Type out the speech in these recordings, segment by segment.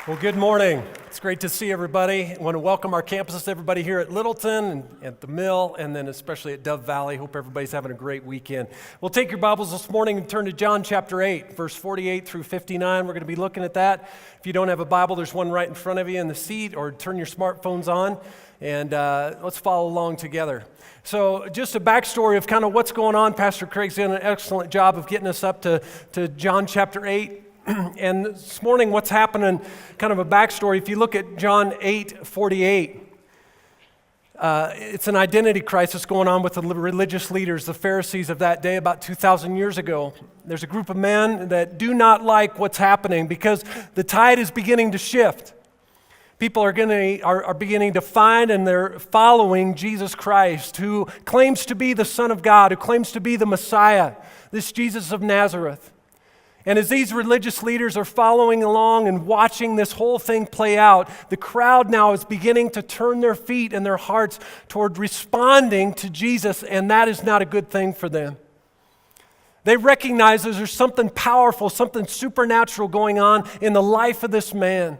Well, good morning. It's great to see everybody. I want to welcome our campuses, everybody here at Littleton and at the Mill, and then especially at Dove Valley. Hope everybody's having a great weekend. We'll take your Bibles this morning and turn to John chapter 8, verse 48 through 59. We're going to be looking at that. If you don't have a Bible, there's one right in front of you in the seat, or turn your smartphones on, and let's follow along together. So just a backstory of kind of what's going on. Pastor Craig's done an excellent job of getting us up to John chapter 8. And this morning, what's happening, kind of a backstory, if you look at John 8:48, it's an identity crisis going on with the religious leaders, the Pharisees of that day about 2,000 years ago. There's a group of men that do not like what's happening because the tide is beginning to shift. People are beginning to find and they're following Jesus Christ, who claims to be the Son of God, who claims to be the Messiah, this Jesus of Nazareth. And as these religious leaders are following along and watching this whole thing play out, the crowd now is beginning to turn their feet and their hearts toward responding to Jesus, and that is not a good thing for them. They recognize that there's something powerful, something supernatural going on in the life of this man.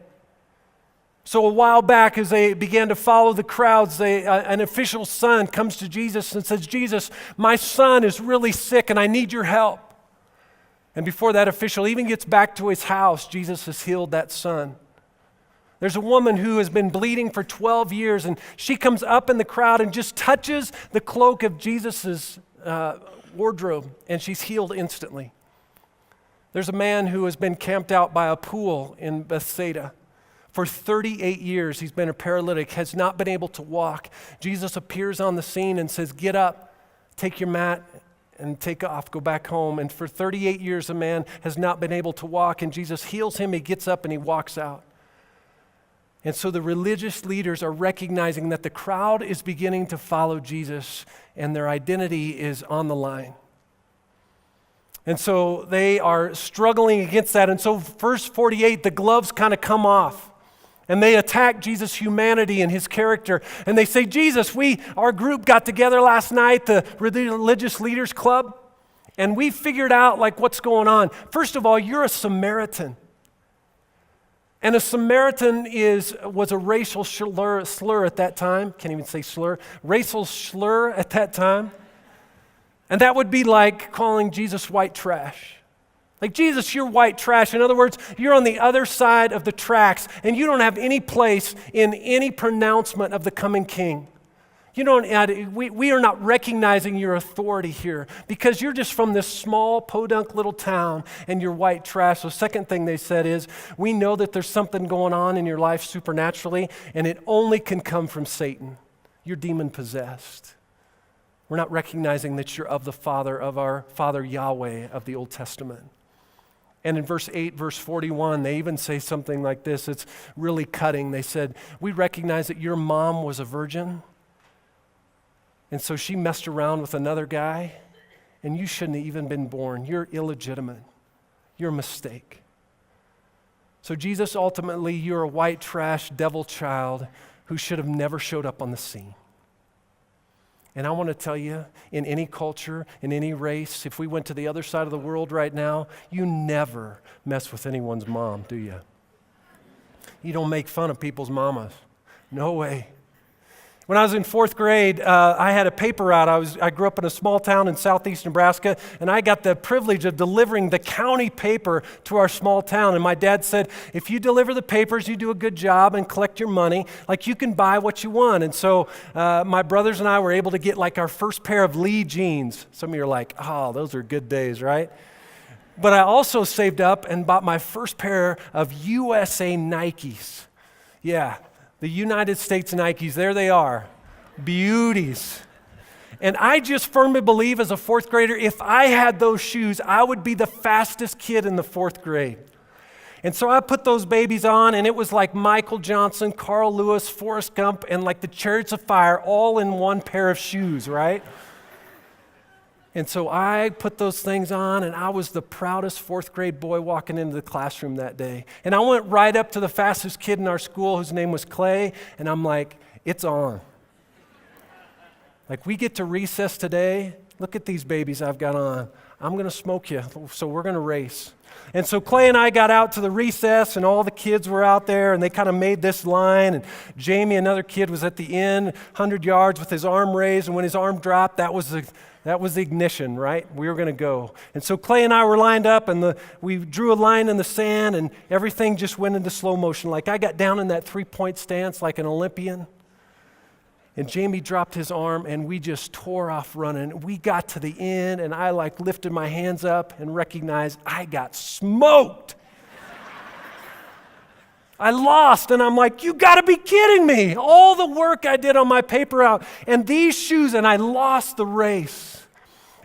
So a while back, as they began to follow the crowds, an official son comes to Jesus and says, "Jesus, my son is really sick and I need your help." And before that official even gets back to his house, Jesus has healed that son. There's a woman who has been bleeding for 12 years, and she comes up in the crowd and just touches the cloak of Jesus' wardrobe, and she's healed instantly. There's a man who has been camped out by a pool in Bethsaida. For 38 years, he's been a paralytic, has not been able to walk. Jesus appears on the scene and says, "Get up, take your mat, and take off, go back home." And for 38 years, the man has not been able to walk, and Jesus heals him, he gets up, and he walks out. And so the religious leaders are recognizing that the crowd is beginning to follow Jesus, and their identity is on the line. And so they are struggling against that. And so verse 48, the gloves kind of come off. And they attack Jesus' humanity and his character. And they say, "Jesus, our group got together last night, the religious leaders club, and we figured out what's going on. First of all, you're a Samaritan." And a Samaritan was a racial slur at that time. Can't even say slur. Racial slur at that time. And that would be like calling Jesus white trash. Like, "Jesus, you're white trash." In other words, you're on the other side of the tracks, and you don't have any place in any pronouncement of the coming king. We are not recognizing your authority here because you're just from this small podunk little town and you're white trash. The second thing they said is, "We know that there's something going on in your life supernaturally, and it only can come from Satan. You're demon possessed. We're not recognizing that you're of the Father, of our Father Yahweh of the Old Testament." And in verse 8, verse 41, they even say something like this. It's really cutting. They said, "We recognize that your mom was a virgin, and so she messed around with another guy, and you shouldn't have even been born. You're illegitimate. You're a mistake. So Jesus, ultimately, you're a white trash devil child who should have never showed up on the scene." And I want to tell you, in any culture, in any race, if we went to the other side of the world right now, you never mess with anyone's mom, do you? You don't make fun of people's mamas. No way. When I was in fourth grade, I had a paper route. I grew up in a small town in southeast Nebraska, and I got the privilege of delivering the county paper to our small town. And my dad said, "If you deliver the papers, you do a good job and collect your money, you can buy what you want." And so my brothers and I were able to get our first pair of Lee jeans. Some of you are like, "Oh, those are good days, right?" But I also saved up and bought my first pair of USA Nikes. Yeah. The United States Nikes, there they are, beauties. And I just firmly believe as a fourth grader, if I had those shoes, I would be the fastest kid in the fourth grade. And so I put those babies on, and it was like Michael Johnson, Carl Lewis, Forrest Gump, and like the Chariots of Fire all in one pair of shoes, right? And so I put those things on, and I was the proudest fourth grade boy walking into the classroom that day. And I went right up to the fastest kid in our school, whose name was Clay, and I'm like, "It's on. We get to recess today, look at these babies I've got on. I'm going to smoke you, so we're going to race. And so Clay and I got out to the recess, and all the kids were out there, and they kind of made this line, and Jamie, another kid, was at the end, 100 yards with his arm raised, and when his arm dropped, that was the ignition, right? We were going to go. And so Clay and I were lined up, and we drew a line in the sand, and everything just went into slow motion. Like I got down in that three-point stance like an Olympian, and Jamie dropped his arm, and we just tore off running. We got to the end, and I lifted my hands up and recognized I got smoked. I lost, and I'm like, you got to be kidding me. All the work I did on my paper route, and these shoes, and I lost the race.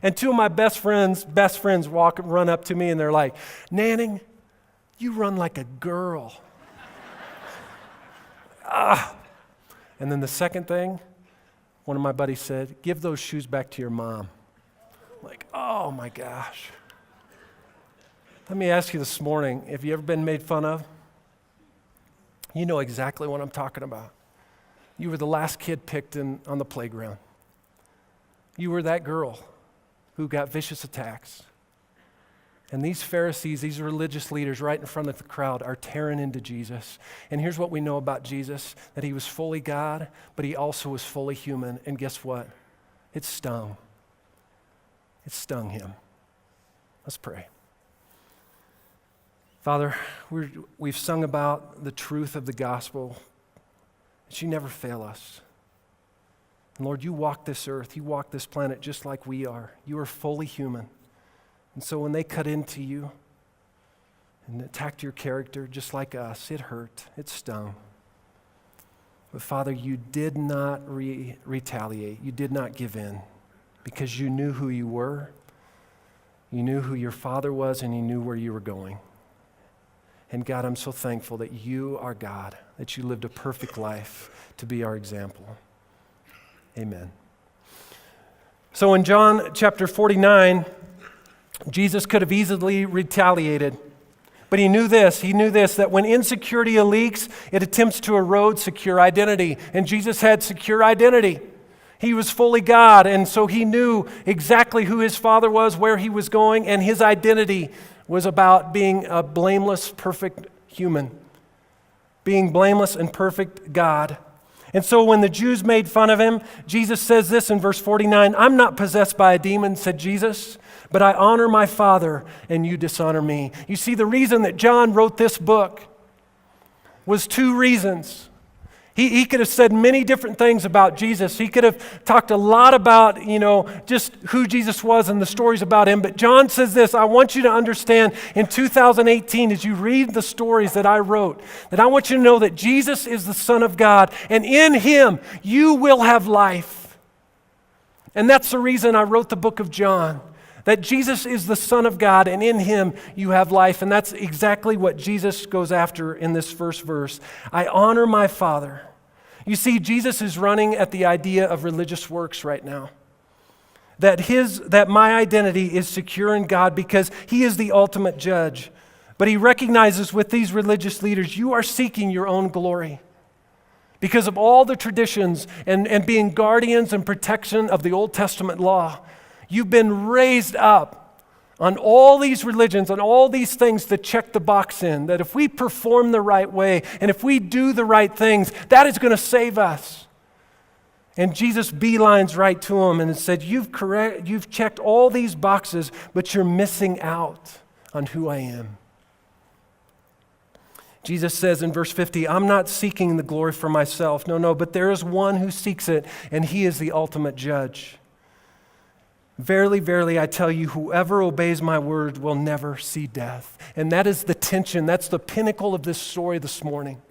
And two of my best friends run up to me, and they're like, Nanning, you run like a girl. And then the second thing, one of my buddies said, give those shoes back to your mom. I'm like, oh my gosh. Let me ask you this morning, have you ever been made fun of? You know exactly what I'm talking about. You were the last kid picked on the playground. You were that girl who got vicious attacks. And these Pharisees, these religious leaders right in front of the crowd are tearing into Jesus. And here's what we know about Jesus, that he was fully God, but he also was fully human. And guess what? It stung. It stung him. Let's pray. Father, we've sung about the truth of the gospel, that you never fail us. And Lord, you walk this earth, you walk this planet just like we are. You are fully human. And so when they cut into you and attacked your character just like us, it hurt, it stung. But Father, you did not retaliate. You did not give in because you knew who you were, you knew who your Father was, and you knew where you were going. And God, I'm so thankful that you are God, that you lived a perfect life to be our example. Amen. So in John chapter 49, Jesus could have easily retaliated, but he knew this, that when insecurity leaks, it attempts to erode secure identity, and Jesus had secure identity. He was fully God, and so he knew exactly who his Father was, where he was going, and his identity was about being a blameless, perfect human, being blameless and perfect God. And so when the Jews made fun of him, Jesus says this in verse 49, I'm not possessed by a demon, said Jesus, but I honor my Father, and you dishonor me. You see, the reason that John wrote this book was two reasons. He could have said many different things about Jesus. He could have talked a lot about, just who Jesus was and the stories about him. But John says this, I want you to understand in 2018, as you read the stories that I wrote, that I want you to know that Jesus is the Son of God, and in him you will have life. And that's the reason I wrote the book of John, that Jesus is the Son of God, and in him you have life. And that's exactly what Jesus goes after in this first verse. I honor my Father. You see, Jesus is running at the idea of religious works right now. That my identity is secure in God because he is the ultimate judge. But he recognizes with these religious leaders, you are seeking your own glory. Because of all the traditions and being guardians and protection of the Old Testament law, you've been raised up on all these religions, on all these things to check the box in, that if we perform the right way and if we do the right things, that is going to save us. And Jesus beelines right to him and said, you've checked all these boxes, but you're missing out on who I am. Jesus says in verse 50, I'm not seeking the glory for myself. No, but there is one who seeks it, and he is the ultimate judge. Verily, verily, I tell you, whoever obeys my word will never see death. And that is the tension. That's the pinnacle of this story this morning.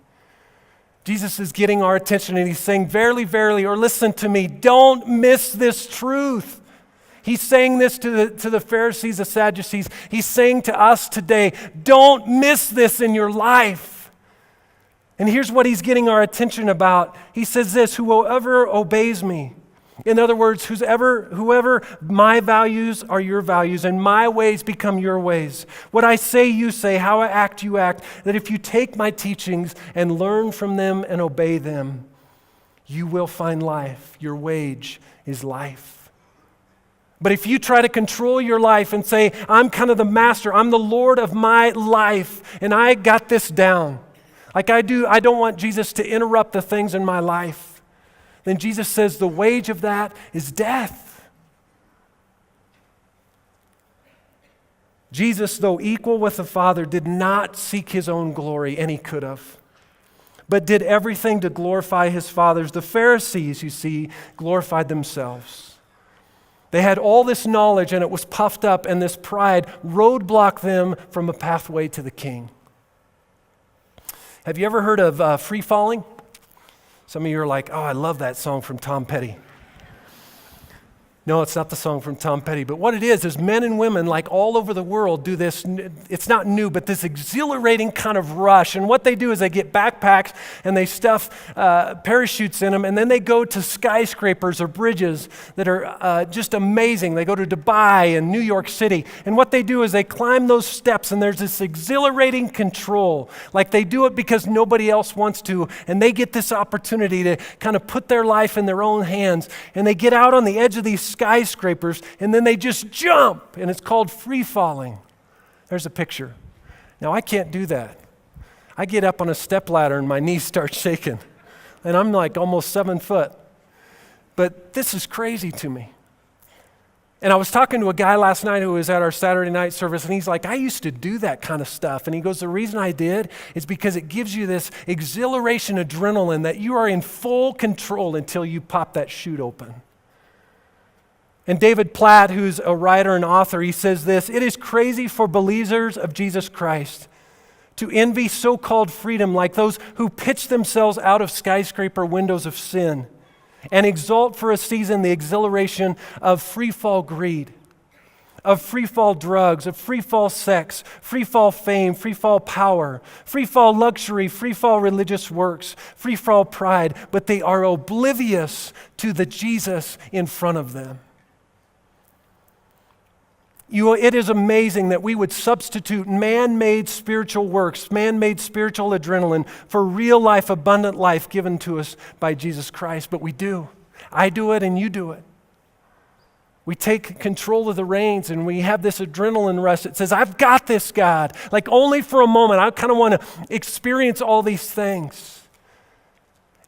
Jesus is getting our attention and he's saying, verily, verily, or listen to me, don't miss this truth. He's saying this to the Pharisees, the Sadducees. He's saying to us today, don't miss this in your life. And here's what he's getting our attention about. He says this, whoever obeys me. In other words, whoever my values are your values and my ways become your ways. What I say, you say, how I act, you act. That if you take my teachings and learn from them and obey them, you will find life. Your wage is life. But if you try to control your life and say, I'm kind of the master, I'm the Lord of my life, and I got this down, like I don't want Jesus to interrupt the things in my life, then Jesus says the wage of that is death. Jesus, though equal with the Father, did not seek his own glory, and he could have, but did everything to glorify his Father's. The Pharisees, you see, glorified themselves. They had all this knowledge, and it was puffed up, and this pride roadblocked them from a pathway to the King. Have you ever heard of free falling? Some of you are like, oh, I love that song from Tom Petty. No, it's not the song from Tom Petty, but what it is men and women like all over the world do this, it's not new, but this exhilarating kind of rush. And what they do is they get backpacks and they stuff parachutes in them, and then they go to skyscrapers or bridges that are just amazing. They go to Dubai and New York City, and what they do is they climb those steps, and there's this exhilarating control. Like they do it because nobody else wants to, and they get this opportunity to kind of put their life in their own hands, and they get out on the edge of these skyscrapers, and then they just jump, and it's called free falling. There's a picture. Now, I can't do that. I get up on a stepladder and my knees start shaking, and I'm like almost 7 foot. But this is crazy to me. And I was talking to a guy last night who was at our Saturday night service, and he's like, I used to do that kind of stuff. And he goes, the reason I did is because it gives you this exhilaration adrenaline that you are in full control until you pop that chute open. And David Platt, who's a writer and author, he says this: it is crazy for believers of Jesus Christ to envy so-called freedom like those who pitch themselves out of skyscraper windows of sin and exalt for a season the exhilaration of free-fall greed, of free-fall drugs, of free-fall sex, free-fall fame, free-fall power, free-fall luxury, free-fall religious works, free-fall pride, but they are oblivious to the Jesus in front of them. It is amazing that we would substitute man-made spiritual works, man-made spiritual adrenaline for real life, abundant life given to us by Jesus Christ. But we do. I do it and you do it. We take control of the reins and we have this adrenaline rush that says, I've got this, God. Like only for a moment. I kind of want to experience all these things.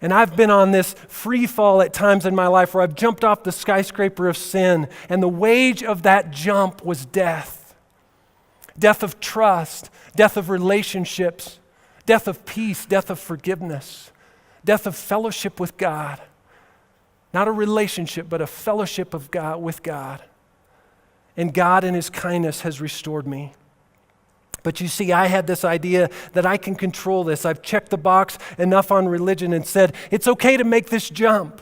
And I've been on this free fall at times in my life where I've jumped off the skyscraper of sin, and the wage of that jump was death. Death of trust, death of relationships, death of peace, death of forgiveness, death of fellowship with God. Not a relationship, but a fellowship of God with God. And God in his kindness has restored me. But you see, I had this idea that I can control this. I've checked the box enough on religion and said, it's okay to make this jump.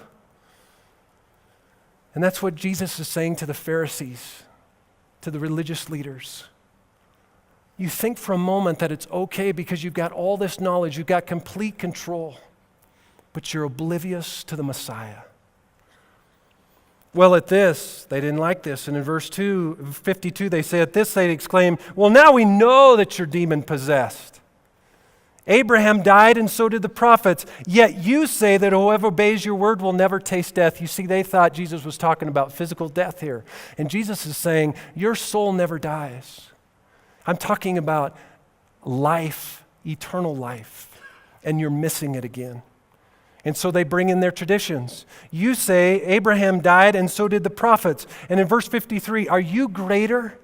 And that's what Jesus is saying to the Pharisees, to the religious leaders. You think for a moment that it's okay because you've got all this knowledge, you've got complete control, but you're oblivious to the Messiah. Well, at this, they didn't like this. And in verse 52, they say, at this they exclaim, well, now we know that you're demon-possessed. Abraham died and so did the prophets. Yet you say that whoever obeys your word will never taste death. You see, they thought Jesus was talking about physical death here. And Jesus is saying, your soul never dies. I'm talking about life, eternal life, and you're missing it again. And so they bring in their traditions. You say Abraham died and so did the prophets. And in verse 53, are you greater?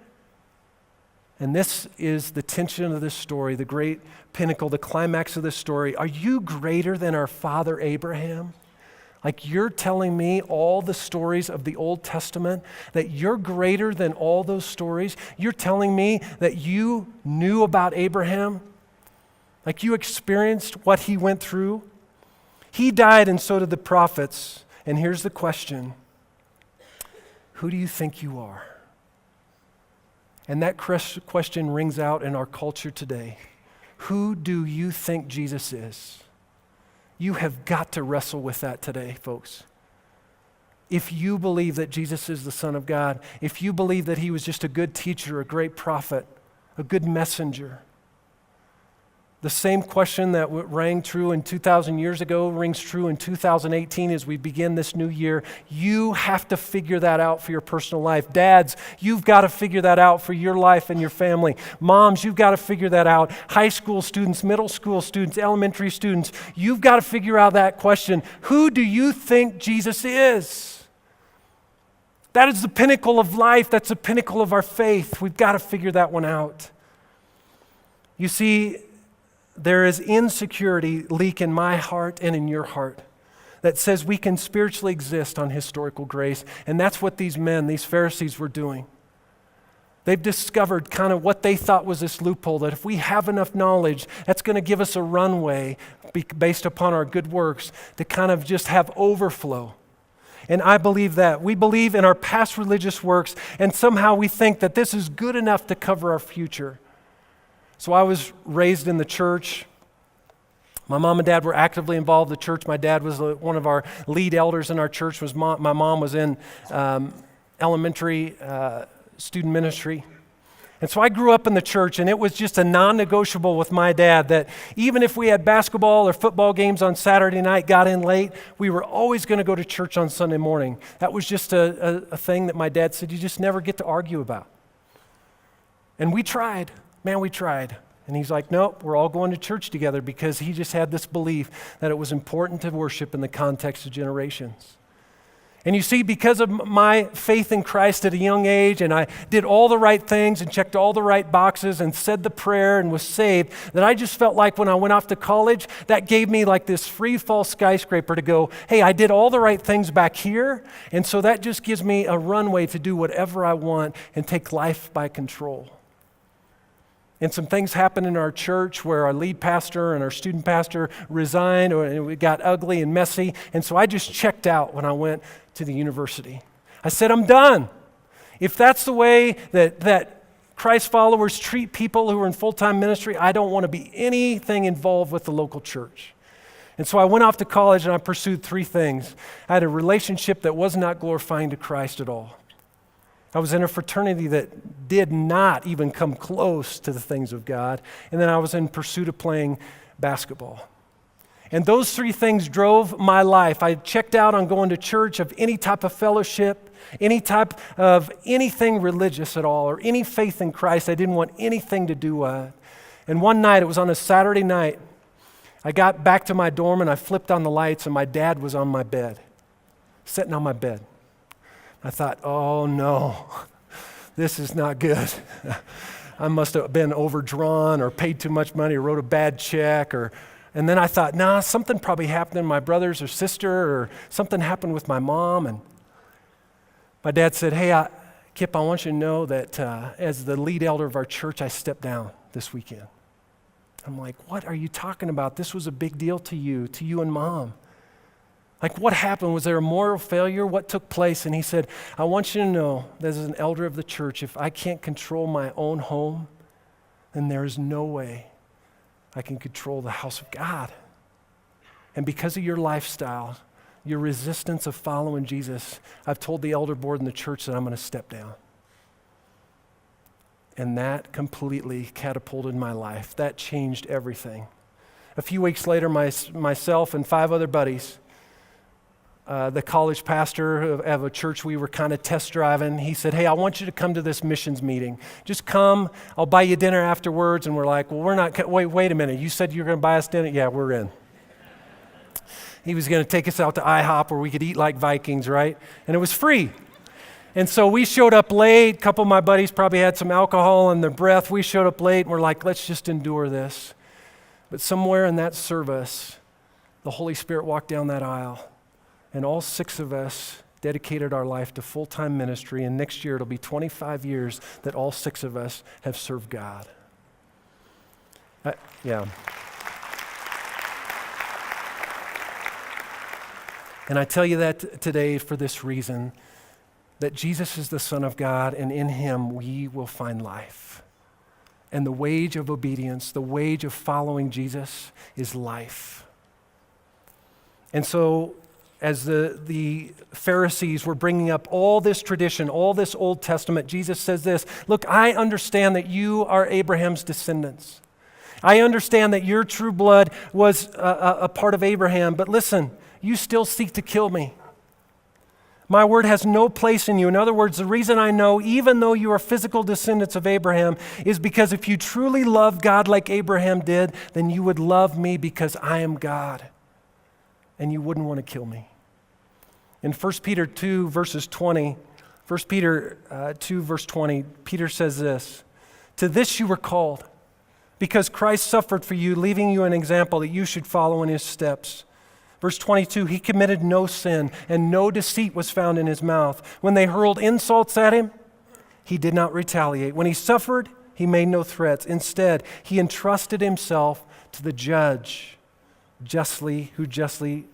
And this is the tension of this story, the great pinnacle, the climax of this story. Are you greater than our father Abraham? Like you're telling me all the stories of the Old Testament, that you're greater than all those stories? You're telling me that you knew about Abraham? Like you experienced what he went through? He died and so did the prophets. And here's the question. Who do you think you are? And that question rings out in our culture today. Who do you think Jesus is? You have got to wrestle with that today, folks. If you believe that Jesus is the Son of God, if you believe that he was just a good teacher, a great prophet, a good messenger, The same question that rang true in 2,000 years ago rings true in 2018 as we begin this new year. You have to figure that out for your personal life. Dads, you've got to figure that out for your life and your family. Moms, you've got to figure that out. High school students, middle school students, elementary students, you've got to figure out that question. Who do you think Jesus is? That is the pinnacle of life. That's the pinnacle of our faith. We've got to figure that one out. You see, there is insecurity leak in my heart and in your heart that says we can spiritually exist on historical grace. And that's what these men, these Pharisees, were doing. They've discovered kind of what they thought was this loophole, that if we have enough knowledge, that's going to give us a runway based upon our good works to kind of just have overflow. And I believe that. We believe in our past religious works, and somehow we think that this is good enough to cover our future. So I was raised in the church. My mom and dad were actively involved in the church. My dad was one of our lead elders in our church. My mom was in elementary student ministry. And so I grew up in the church, and it was just a non-negotiable with my dad that even if we had basketball or football games on Saturday night, got in late, we were always going to go to church on Sunday morning. That was just a thing that my dad said you just never get to argue about. And we tried. Man, we tried. And he's like, nope, we're all going to church together, because he just had this belief that it was important to worship in the context of generations. And you see, because of my faith in Christ at a young age, and I did all the right things and checked all the right boxes and said the prayer and was saved, that I just felt like when I went off to college, that gave me like this free fall skyscraper to go, hey, I did all the right things back here, and so that just gives me a runway to do whatever I want and take life by control. And some things happened in our church where our lead pastor and our student pastor resigned, and it got ugly and messy. And so I just checked out when I went to the university. I said, I'm done. If that's the way that Christ followers treat people who are in full-time ministry, I don't want to be anything involved with the local church. And so I went off to college and I pursued three things. I had a relationship that was not glorifying to Christ at all. I was in a fraternity that did not even come close to the things of God. And then I was in pursuit of playing basketball. And those three things drove my life. I checked out on going to church, of any type of fellowship, any type of anything religious at all, or any faith in Christ. I didn't want anything to do with it. And one night, it was on a Saturday night, I got back to my dorm and I flipped on the lights, and my dad was on my bed, sitting on my bed. I thought, oh no, this is not good. I must have been overdrawn or paid too much money or wrote a bad check. And then I thought, nah, something probably happened to my brothers or sister, or something happened with my mom. And my dad said, hey, Kip, I want you to know that as the lead elder of our church, I stepped down this weekend. I'm like, what are you talking about? This was a big deal to you and Mom. Like, what happened? Was there a moral failure? What took place? And he said, I want you to know that as an elder of the church, if I can't control my own home, then there is no way I can control the house of God. And because of your lifestyle, your resistance of following Jesus, I've told the elder board in the church that I'm going to step down. And that completely catapulted my life. That changed everything. A few weeks later, myself and 5 other buddies, the college pastor of a church we were kind of test driving, he said, hey, I want you to come to this missions meeting. Just come, I'll buy you dinner afterwards. And we're like, well, we're not, wait a minute. You said you were going to buy us dinner? Yeah, we're in. He was going to take us out to IHOP where we could eat like Vikings, right? And it was free. And so we showed up late. A couple of my buddies probably had some alcohol in their breath. We showed up late and we're like, let's just endure this. But somewhere in that service, the Holy Spirit walked down that aisle. And all 6 of us dedicated our life to full-time ministry, and next year it'll be 25 years that all 6 of us have served God. Yeah. And I tell you that today for this reason, that Jesus is the Son of God, and in him we will find life. And the wage of obedience, the wage of following Jesus is life. And so, as the Pharisees were bringing up all this tradition, all this Old Testament, Jesus says this, look, I understand that you are Abraham's descendants. I understand that your true blood was a part of Abraham, but listen, you still seek to kill me. My word has no place in you. In other words, the reason I know, even though you are physical descendants of Abraham, is because if you truly love God like Abraham did, then you would love me because I am God, and you wouldn't want to kill me. In 1 Peter 2, verses 20, 1 Peter 2, verse 20, Peter says this, "To this you were called, because Christ suffered for you, leaving you an example that you should follow in his steps." Verse 22, "He committed no sin, and no deceit was found in his mouth. When they hurled insults at him, he did not retaliate. When he suffered, he made no threats. Instead, he entrusted himself to the judge, who justly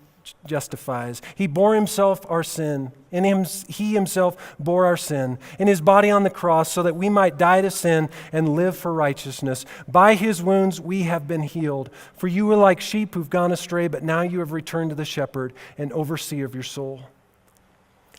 justifies. He bore himself our sin. He himself bore our sin in his body on the cross so that we might die to sin and live for righteousness. By his wounds we have been healed. For you were like sheep who've gone astray, but now you have returned to the shepherd and overseer of your soul."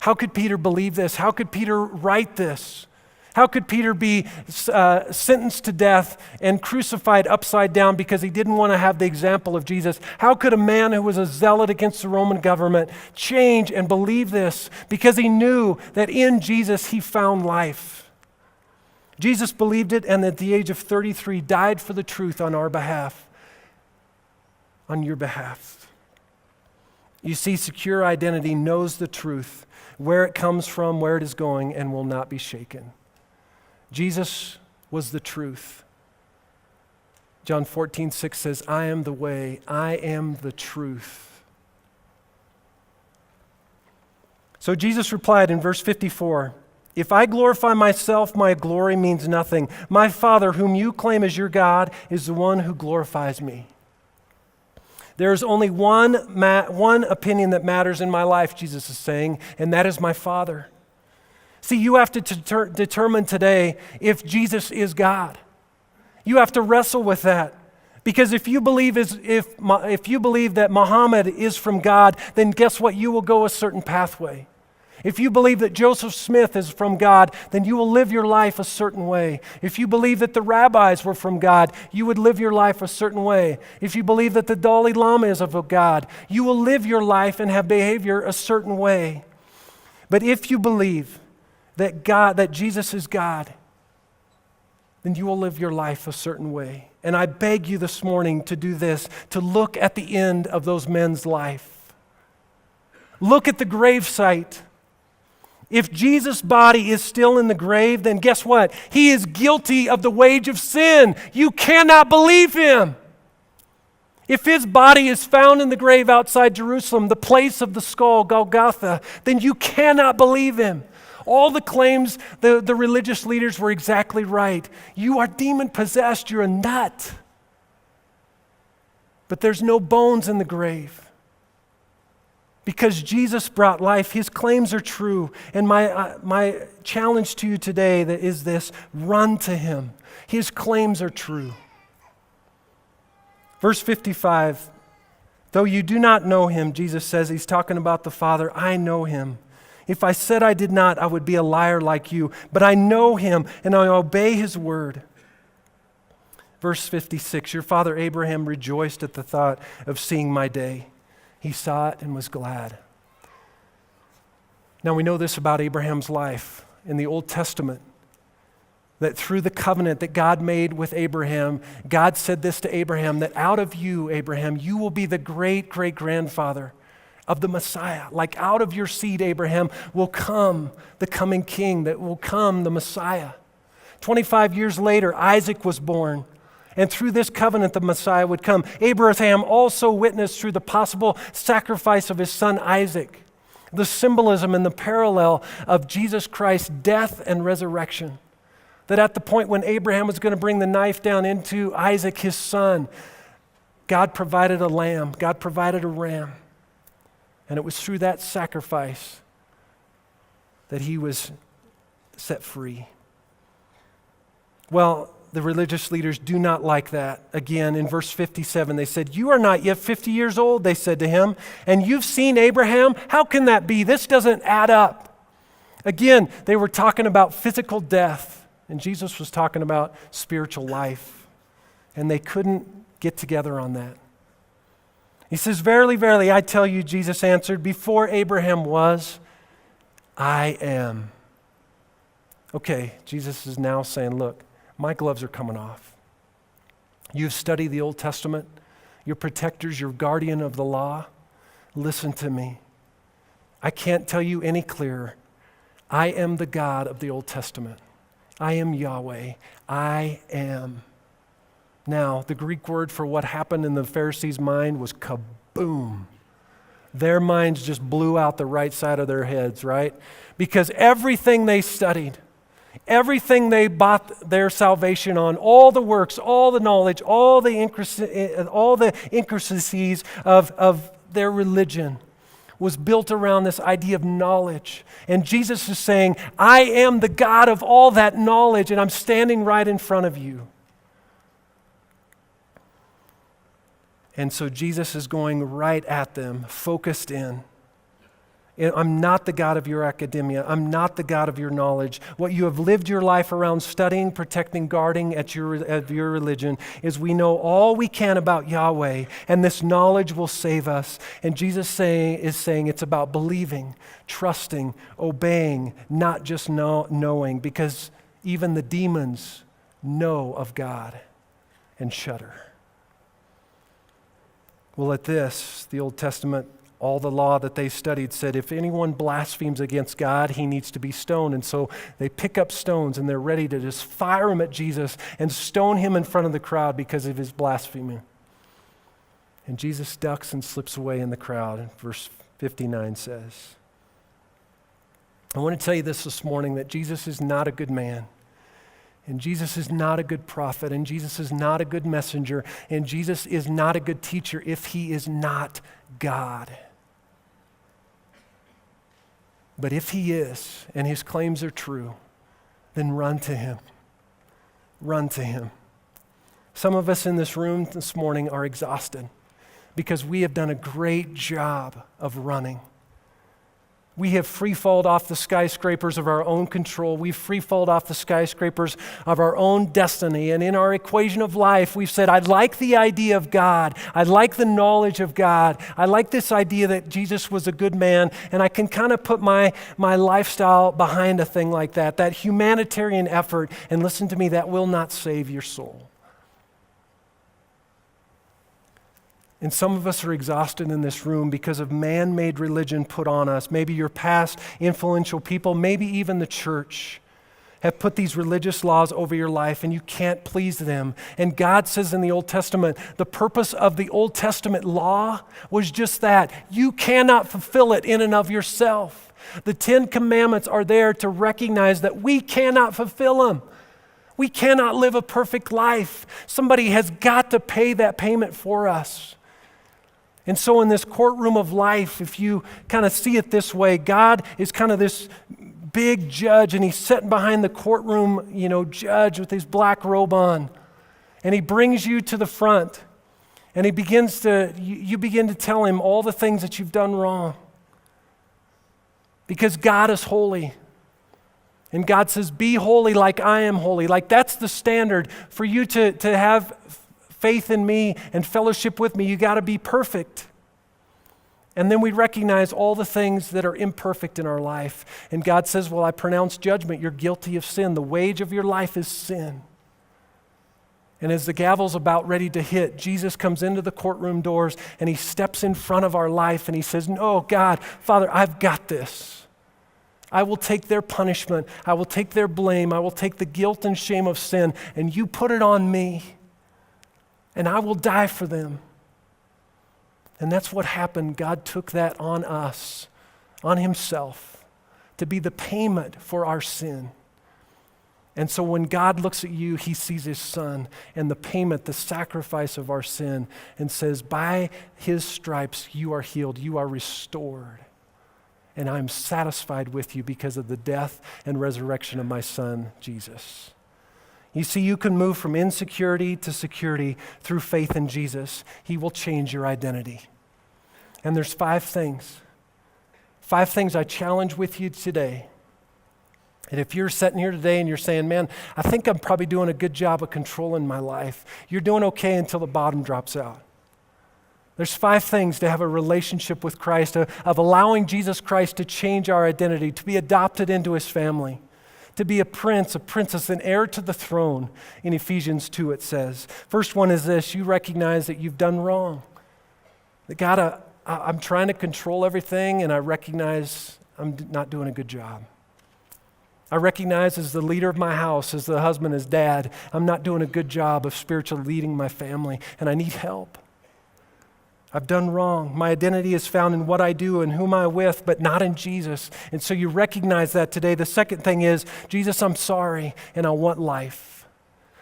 How could Peter believe this? How could Peter write this? How could Peter be sentenced to death and crucified upside down because he didn't want to have the example of Jesus? How could a man who was a zealot against the Roman government change and believe this? Because he knew that in Jesus he found life. Jesus believed it, and at the age of 33 died for the truth on our behalf, on your behalf. You see, secure identity knows the truth, where it comes from, where it is going, and will not be shaken. Jesus was the truth. John 14:6 says, "I am the way, I am the truth." So Jesus replied in verse 54, "If I glorify myself, my glory means nothing. My Father, whom you claim as your God, is the one who glorifies me." There is only one opinion that matters in my life, Jesus is saying, and that is my Father. See, you have to determine today if Jesus is God. You have to wrestle with that. Because if you believe that Muhammad is from God, then guess what? You will go a certain pathway. If you believe that Joseph Smith is from God, then you will live your life a certain way. If you believe that the rabbis were from God, you would live your life a certain way. If you believe that the Dalai Lama is of God, you will live your life and have behavior a certain way. But if you believe that Jesus is God, then you will live your life a certain way. And I beg you this morning to do this, to look at the end of those men's life. Look at the gravesite. If Jesus' body is still in the grave, then guess what? He is guilty of the wage of sin. You cannot believe him. If his body is found in the grave outside Jerusalem, the place of the skull, Golgotha, then you cannot believe him. All the claims, the religious leaders were exactly right. You are demon-possessed, you're a nut. But there's no bones in the grave. Because Jesus brought life, his claims are true. And my challenge to you today is this: run to him. His claims are true. Verse 55, though you do not know him, Jesus says, he's talking about the Father, I know him. If I said I did not, I would be a liar like you. But I know him, and I obey his word. Verse 56, your father Abraham rejoiced at the thought of seeing my day. He saw it and was glad. Now we know this about Abraham's life in the Old Testament, that through the covenant that God made with Abraham, God said this to Abraham, that out of you, Abraham, you will be the great-great-grandfather of the Messiah. Like out of your seed, Abraham, will come the coming king, that will come the Messiah. 25 years later, Isaac was born. And through this covenant, the Messiah would come. Abraham also witnessed through the possible sacrifice of his son Isaac, the symbolism and the parallel of Jesus Christ's death and resurrection. That at the point when Abraham was going to bring the knife down into Isaac, his son, God provided a lamb, God provided a ram. And it was through that sacrifice that he was set free. Well, the religious leaders do not like that. Again, in verse 57, they said, you are not yet 50 years old, they said to him, and you've seen Abraham? How can that be? This doesn't add up. Again, they were talking about physical death, and Jesus was talking about spiritual life. And they couldn't get together on that. He says, "Verily, verily, I tell you," Jesus answered, "before Abraham was, I am." Okay, Jesus is now saying, look, my gloves are coming off. You've studied the Old Testament. You're protectors, you're guardian of the law. Listen to me. I can't tell you any clearer. I am the God of the Old Testament. I am Yahweh. I am. Now, the Greek word for what happened in the Pharisees' mind was kaboom. Their minds just blew out the right side of their heads, right? Because everything they studied, everything they bought their salvation on, all the works, all the knowledge, all the intricacies of their religion was built around this idea of knowledge. And Jesus is saying, I am the God of all that knowledge, and I'm standing right in front of you. And so Jesus is going right at them, focused in. I'm not the God of your academia. I'm not the God of your knowledge. What you have lived your life around studying, protecting, guarding of your religion is we know all we can about Yahweh, and this knowledge will save us. And Jesus is saying it's about believing, trusting, obeying, not just knowing, because even the demons know of God and shudder. Well, at this, the Old Testament, all the law that they studied said if anyone blasphemes against God, he needs to be stoned. And so they pick up stones and they're ready to just fire them at Jesus and stone him in front of the crowd because of his blasphemy. And Jesus ducks and slips away in the crowd. Verse 59 says, I want to tell you this morning, that Jesus is not a good man. And Jesus is not a good prophet, and Jesus is not a good messenger, and Jesus is not a good teacher if he is not God. But if he is, and his claims are true, then run to him. Run to him. Some of us in this room this morning are exhausted because we have done a great job of running. We have free-falled off the skyscrapers of our own control. We've free-falled off the skyscrapers of our own destiny. And in our equation of life, we've said, I like the idea of God. I like the knowledge of God. I like this idea that Jesus was a good man, and I can kind of put my lifestyle behind a thing like that, that humanitarian effort. And listen to me, that will not save your soul. And some of us are exhausted in this room because of man-made religion put on us. Maybe your past influential people, maybe even the church, have put these religious laws over your life and you can't please them. And God says in the Old Testament, the purpose of the Old Testament law was just that. You cannot fulfill it in and of yourself. The 10 Commandments are there to recognize that we cannot fulfill them. We cannot live a perfect life. Somebody has got to pay that payment for us. And so in this courtroom of life, if you kind of see it this way, God is kind of this big judge, and he's sitting behind the courtroom, judge with his black robe on. And he brings you to the front, and you begin to tell him all the things that you've done wrong. Because God is holy. And God says, be holy like I am holy. Like that's the standard for you to have faith in me and fellowship with me. You got to be perfect. And then we recognize all the things that are imperfect in our life. And God says, well, I pronounce judgment. You're guilty of sin. The wage of your life is sin. And as the gavel's about ready to hit, Jesus comes into the courtroom doors and he steps in front of our life and he says, no, God, Father, I've got this. I will take their punishment. I will take their blame. I will take the guilt and shame of sin, and you put it on me. And I will die for them. And that's what happened. God took that on us, on himself, to be the payment for our sin. And so when God looks at you, he sees his son and the payment, the sacrifice of our sin, and says, by his stripes you are healed, you are restored. And I'm satisfied with you because of the death and resurrection of my son, Jesus. You see, you can move from insecurity to security through faith in Jesus. He will change your identity. And there's 5 things. 5 things I challenge with you today. And if you're sitting here today and you're saying, man, I think I'm probably doing a good job of controlling my life, you're doing okay until the bottom drops out. There's 5 things to have a relationship with Christ, of allowing Jesus Christ to change our identity, to be adopted into his family, to be a prince, a princess, an heir to the throne. In Ephesians 2 it says. First one is this: you recognize that you've done wrong. That God, I'm trying to control everything, and I recognize I'm not doing a good job. I recognize as the leader of my house, as the husband, as dad, I'm not doing a good job of spiritually leading my family, and I need help. I've done wrong. My identity is found in what I do and whom I'm with, but not in Jesus. And so you recognize that today. The second thing is, Jesus, I'm sorry, and I want life.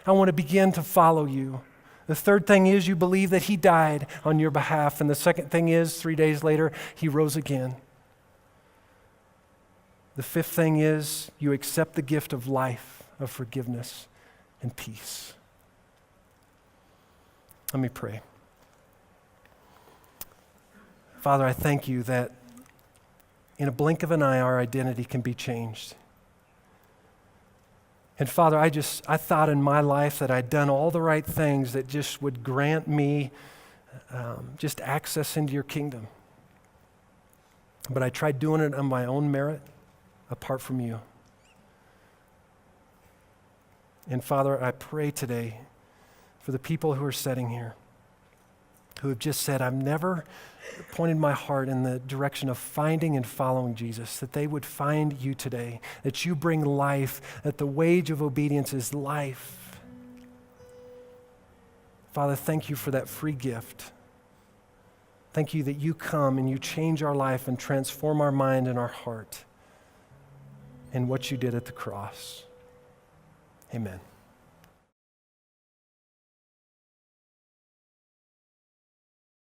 I want to begin to follow you. The third thing is, you believe that he died on your behalf. And the second thing is, 3 days later, he rose again. The fifth thing is, you accept the gift of life, of forgiveness, and peace. Let me pray. Father, I thank you that in a blink of an eye, our identity can be changed. And Father, I thought in my life that I'd done all the right things that just would grant me just access into your kingdom. But I tried doing it on my own merit, apart from you. And Father, I pray today for the people who are sitting here, who have just said, I've never pointed my heart in the direction of finding and following Jesus, that they would find you today, that you bring life, that the wage of obedience is life. Father, thank you for that free gift. Thank you that you come and you change our life and transform our mind and our heart in what you did at the cross. Amen.